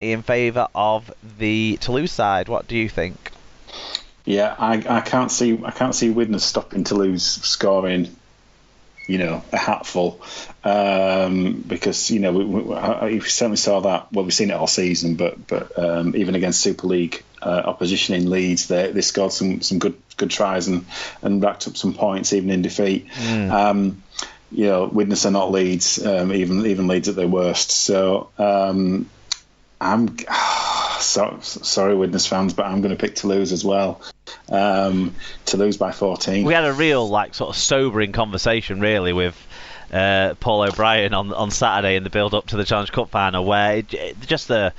in favour of the Toulouse side. What do you think? Yeah, I can't see Widnes stopping Toulouse scoring, a hatful, because we certainly saw that. Well, we've seen it all season, but even against Super League opposition in Leeds, they scored some good tries and racked up some points even in defeat. Widnes are not Leeds, even Leeds at their worst. So I'm sorry, Widnes fans, but I'm going to pick Toulouse as well. Toulouse by 14. We had a real sort of sobering conversation really with Paul O'Brien on Saturday in the build-up to the Challenge Cup final, where just the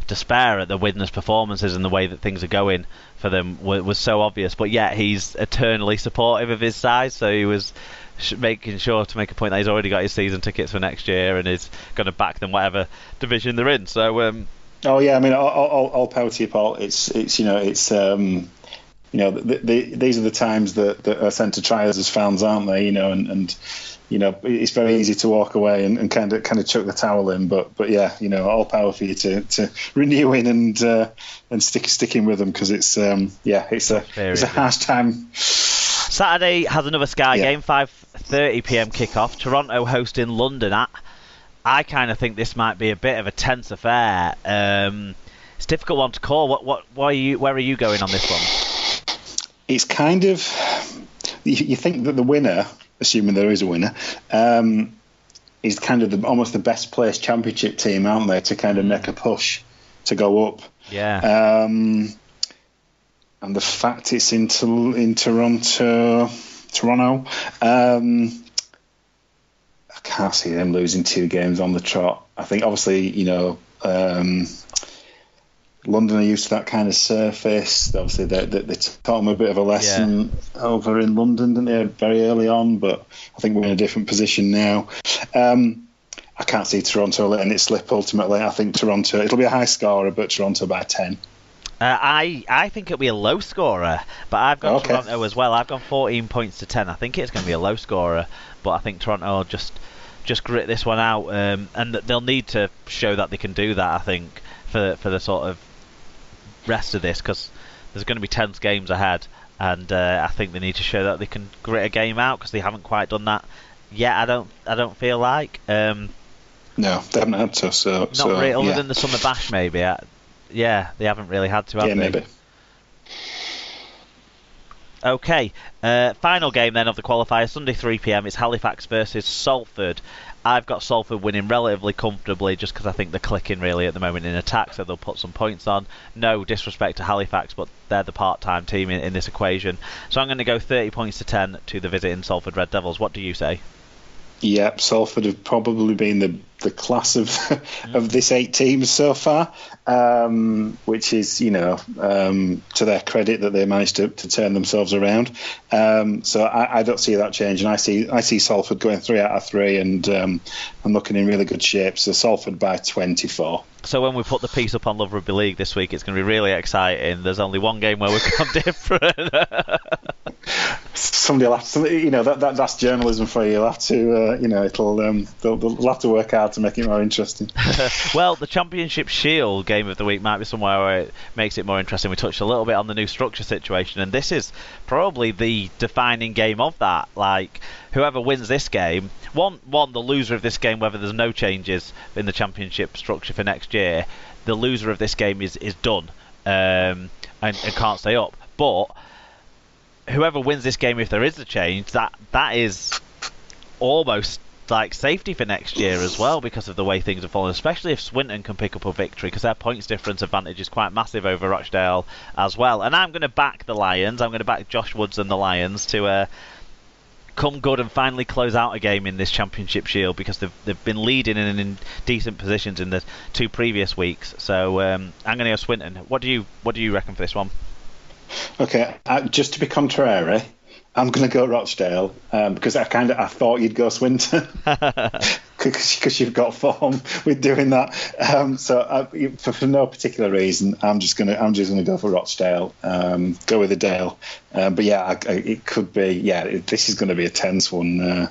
despair at the Widnes performances and the way that things are going for them was so obvious. But yet he's eternally supportive of his side, so he was making sure to make a point that he's already got his season tickets for next year and is going to back them whatever division they're in. So oh yeah, I mean, all power to you, Paul. These are the times that are sent to try us as fans, aren't they? And it's very easy to walk away and kind of chuck the towel in. But yeah, all power for you to renewing and sticking with them, because it's a harsh time. Saturday has another Sky game, 5:30 p.m. kickoff. Toronto hosting London. I kind of think this might be a bit of a tense affair. It's a difficult one to call. Where are you going on this one? It's kind of, you think that the winner, assuming there is a winner, is kind of almost the best placed championship team, aren't they, to kind of make a push to go up. Yeah. And the fact it's in Toronto, I can't see them losing 2 games on the trot. I think obviously, London are used to that kind of surface. Obviously, they taught them a bit of a lesson over in London, didn't they, very early on? But I think we're in a different position now. I can't see Toronto letting it slip ultimately. I think Toronto, it'll be a high scorer, but Toronto by 10. I think it'll be a low scorer, but I've got Toronto as well. I've gone 14 points to 10. I think it's going to be a low scorer, but I think Toronto will just grit this one out, and they'll need to show that they can do that, I think, for the sort of rest of this, because there's going to be tense games ahead, and I think they need to show that they can grit a game out, because they haven't quite done that yet. I don't feel like. No, they haven't had to. So not really, other than the Summer Bash, maybe. Yeah, they haven't really had to, have they? Maybe. Okay, final game then of the qualifier, Sunday 3 p.m. It's Halifax versus Salford. I've got Salford winning relatively comfortably, just because I think they're clicking really at the moment in attack, so they'll put some points on. No disrespect to Halifax, but they're the part-time team in this equation. So I'm going to go 30 points to 10 to the visiting Salford Red Devils. What do you say? Yep, Salford have probably been the class of this 8 teams so far, which is, to their credit that they managed to turn themselves around. So I don't see that change, and I see Salford going 3 out of 3 and looking in really good shape. So Salford by 24. So when we put the piece up on Love Rugby League this week, it's going to be really exciting. There's only one game where we've gone different. Somebody will have to, that's journalism for you. You'll have to, they'll have to work hard to make it more interesting. Well, the Championship Shield game of the week might be somewhere where it makes it more interesting. We touched a little bit on the new structure situation, and this is probably the defining game of that. Like, whoever wins this game, one the loser of this game, whether there's no changes in the Championship structure for next year, the loser of this game is done and can't stay up. But whoever wins this game, if there is a change, that is almost like safety for next year as well, because of the way things have fallen, especially if Swinton can pick up a victory, because their points difference advantage is quite massive over Rochdale as well. And I'm going to back the Lions. I'm going to back Josh Woods and the Lions to come good and finally close out a game in this Championship Shield, because they've been leading and in decent positions in the 2 previous weeks. So I'm going to go Swinton. What do you reckon for this one? Okay, just to be contrary, I'm going to go Rochdale, because I thought you'd go Swinton because you've got form with doing that. So for no particular reason, I'm just going to go for Rochdale. Go with the Dale. But yeah, it could be. Yeah, this is going to be a tense one.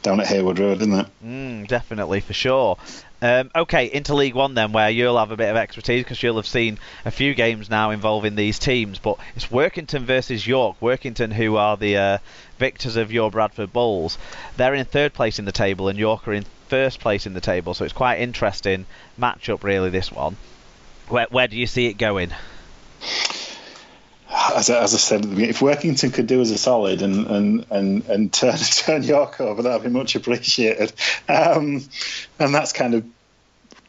down at Hayward Road, isn't it? Definitely, for sure. Okay, into League One then, where you'll have a bit of expertise because you'll have seen a few games now involving these teams. But it's Workington versus York. Workington, who are the victors of your Bradford Bulls, they're in third place in the table, and York are in first place in the table. So it's quite interesting matchup, really. This one. Where do you see it going? As I said, if Workington could do us a solid and turn York over, that would be much appreciated. And that's kind of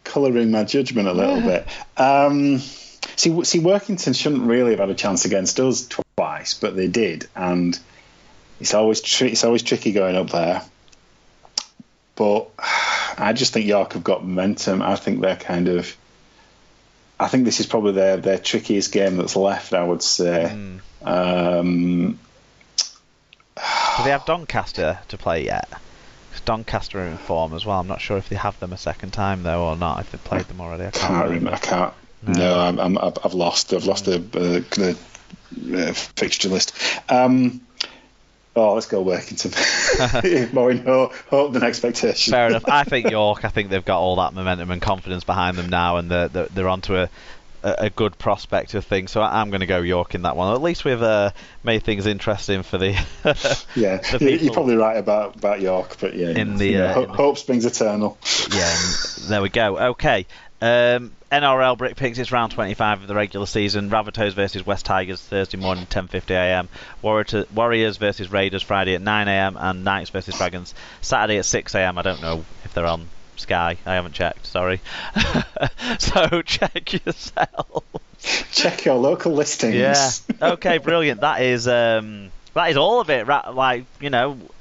colouring my judgment a little bit. See, Workington shouldn't really have had a chance against us twice, but they did, and it's always tricky going up there. But I just think York have got momentum. I think this is probably their trickiest game that's left, I would say. Do they have Doncaster to play yet? Because Doncaster are in form as well. I'm not sure if they have them a second time though or not. If they've played them already, I can't remember. I can't. No, I've lost. I've lost the fixture list. Let's go Workington. More in hope than expectation. Fair enough. I think York. I think they've got all that momentum and confidence behind them now, and they're onto a good prospect of things. So I'm going to go York in that one. At least we've made things interesting for the. You're probably right about York, but hope springs eternal. Yeah, there we go. Okay. NRL Brick Picks, it's round 25 of the regular season. Rabbitohs versus West Tigers Thursday morning 10:50am. Warriors versus Raiders Friday at 9am, and Knights versus Dragons Saturday at 6am. I don't know if they're on Sky. I haven't checked, sorry. So check yourself. Check your local listings. Yeah. Okay, brilliant. That is all of it.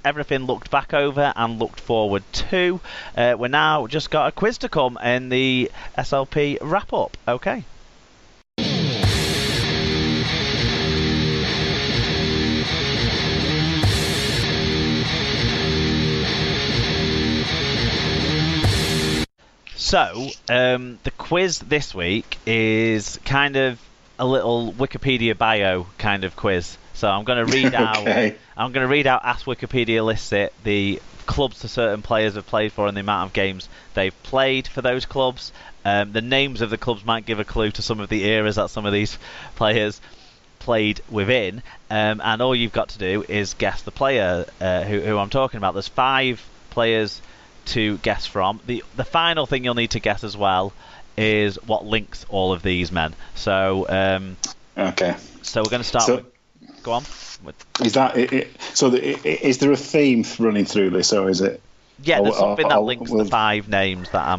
Everything looked back over and looked forward to. We're now just got a quiz to come in the SLP wrap up. Okay. So, the quiz this week is kind of a little Wikipedia bio kind of quiz. So I'm going to read out. I'm going to read out. Ask Wikipedia lists it. The clubs that certain players have played for and the amount of games they've played for those clubs. The names of the clubs might give a clue to some of the eras that some of these players played within. And all you've got to do is guess the player who I'm talking about. There's 5 players to guess from. The final thing you'll need to guess as well is what links all of these men. So okay. So we're going to start with. Go on. Is that it? So is there a theme running through this, or is it? Yeah, there's something that links the 5 names that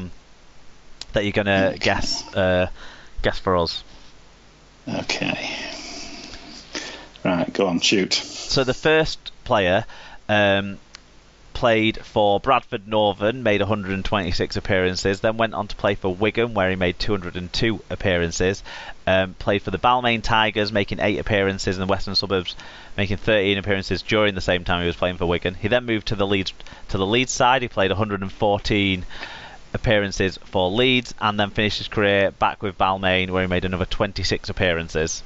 you're going to guess for us. Okay. Right, go on, shoot. So the first player played for Bradford Northern, made 126 appearances, then went on to play for Wigan, where he made 202 appearances. Played for the Balmain Tigers, making 8 appearances in the Western Suburbs, making 13 appearances during the same time he was playing for Wigan. He then moved to the Leeds side. He played 114 appearances for Leeds, and then finished his career back with Balmain, where he made another 26 appearances.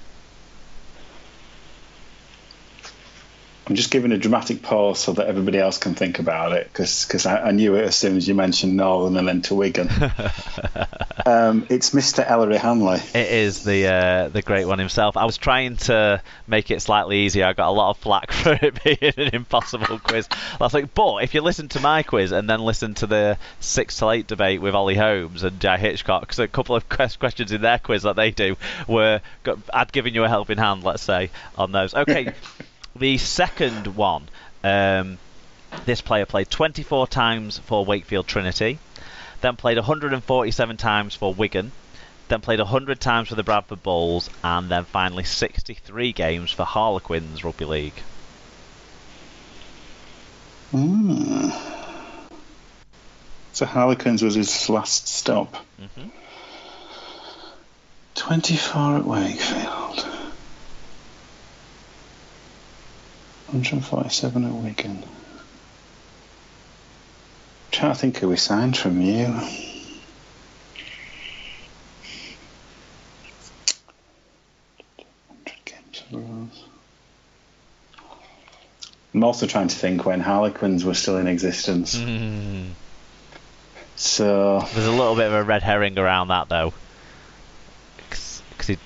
I'm just giving a dramatic pause so that everybody else can think about it, because I knew it as soon as you mentioned Northern and then to Wigan. It's Mr. Ellery Hanley. It is the great one himself. I was trying to make it slightly easier. I got a lot of flack for it being an impossible quiz last week. But if you listen to my quiz and then listen to the 6 till 8 debate with Ollie Holmes and Jai Hitchcock, because a couple of questions in their quiz that they do I'd given you a helping hand, let's say, on those. Okay. The second one, this player played 24 times for Wakefield Trinity, then played 147 times for Wigan, then played 100 times for the Bradford Bulls, and then finally 63 games for Harlequins Rugby League. So Harlequins was his last stop. 24 at Wakefield. 147 at Wigan. I'm trying to think who we signed from you. I'm also trying to think when Harlequins were still in existence. So there's a little bit of a red herring around that, though, because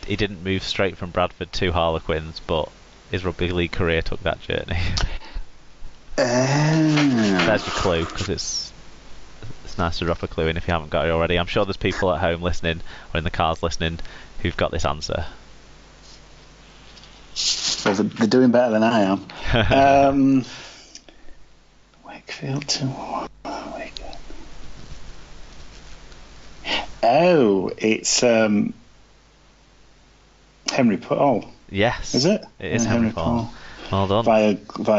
he didn't move straight from Bradford to Harlequins, but his rugby league career took that journey. There's your clue, because it's nice to drop a clue in if you haven't got it already. I'm sure there's people at home listening, or in the cars listening, who've got this answer. Well, they're doing better than I am. Wakefield to Wigan. Oh, it's Henry Paul. Yes. Is it? It is Henry Paul. Well done. Via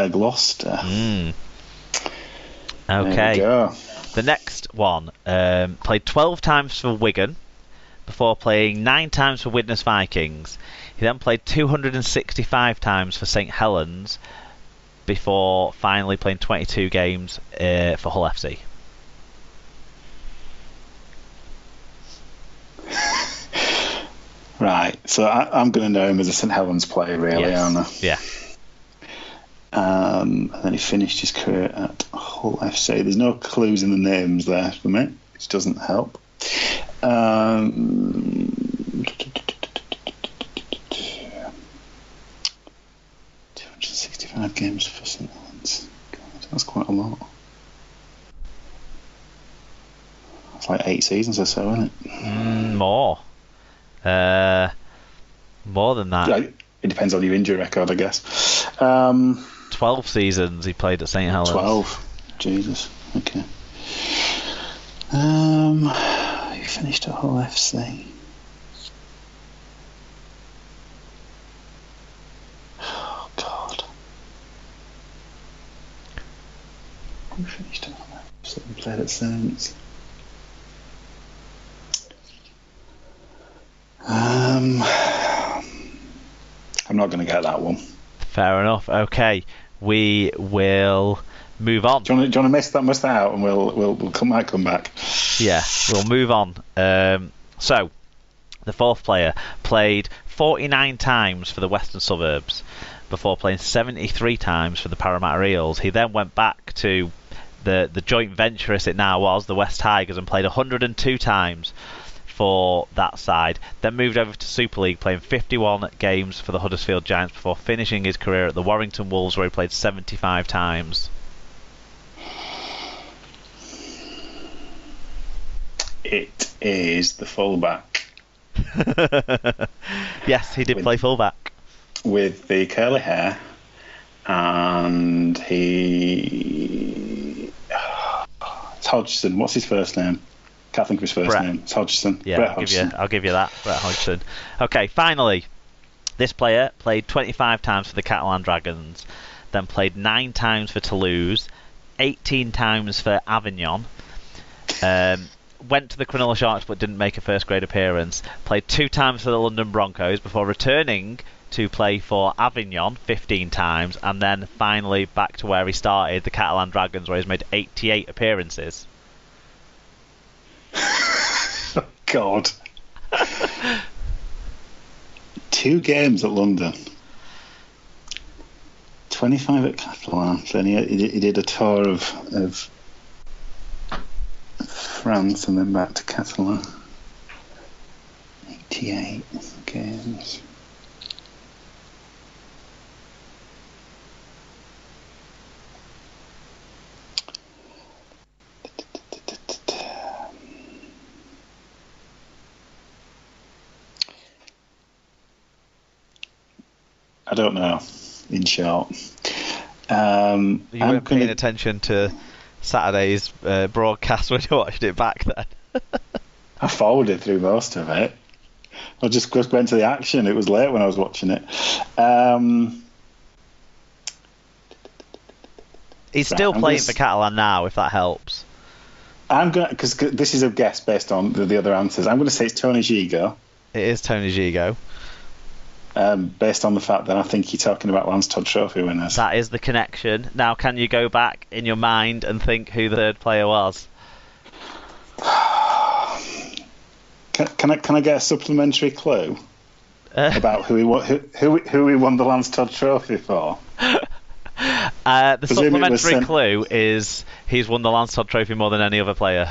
Gloucester. Okay. There we go. The next one played 12 times for Wigan before playing 9 times for Widnes Vikings. He then played 265 times for St Helens before finally playing 22 games for Hull FC. Right, so I'm going to know him as a St Helens player, really, aren't I? Yeah. And then he finished his career at Hull FC. There's no clues in the names there for me, which doesn't help. 265 games for St Helens. God, that's quite a lot. That's like 8 seasons or so, isn't it? More. More than that. It depends on your injury record, I guess. 12 seasons he played at St Helens. 12. Jesus. Okay. He finished at Hull FC. Oh, God. Who finished at Hull FC and played at Saints? I'm not going to get that one. Fair enough. Okay, we will move on. Do you want to miss that out, and we'll come back. Yeah, we'll move on. So, the fourth player played 49 times for the Western Suburbs before playing 73 times for the Parramatta Eels. He then went back to the joint venture, as it now was, the West Tigers, and played 102 times for that side. Then moved over to Super League, playing 51 games for the Huddersfield Giants before finishing his career at the Warrington Wolves, where he played 75 times. It is the fullback. Yes, he did play fullback. With the curly hair, and it's Hodgson. What's his first name? Can't think of his first name. It's Hodgson. Yeah, Brett Hodgson. I'll give you that, Brett Hodgson. Okay, finally, this player played 25 times for the Catalan Dragons, then played 9 times for Toulouse, 18 times for Avignon, went to the Cronulla Sharks but didn't make a first grade appearance, played 2 times for the London Broncos before returning to play for Avignon 15 times, and then finally back to where he started, the Catalan Dragons, where he's made 88 appearances. Oh, God. 2 games at London, 25 at Catalan, then he did a tour of France and then back to Catalan. 88 games. I don't know, in short. You weren't paying attention to Saturday's broadcast when you watched it back then? I forwarded through most of it. I just went to the action. It was late when I was watching it. He's still playing for Catalan now, if that helps. I'm going because this is a guess based on the other answers. I'm going to say it's Tony Gigo. It is Tony Gigo. Based on the fact that I think you're talking about Lance Todd Trophy winners. That is the connection. Now, can you go back in your mind and think who the third player was? Can I get a supplementary clue about who he won the Lance Todd Trophy for? The Presume it was supplementary sent- clue is he's won the Lance Todd Trophy more than any other player.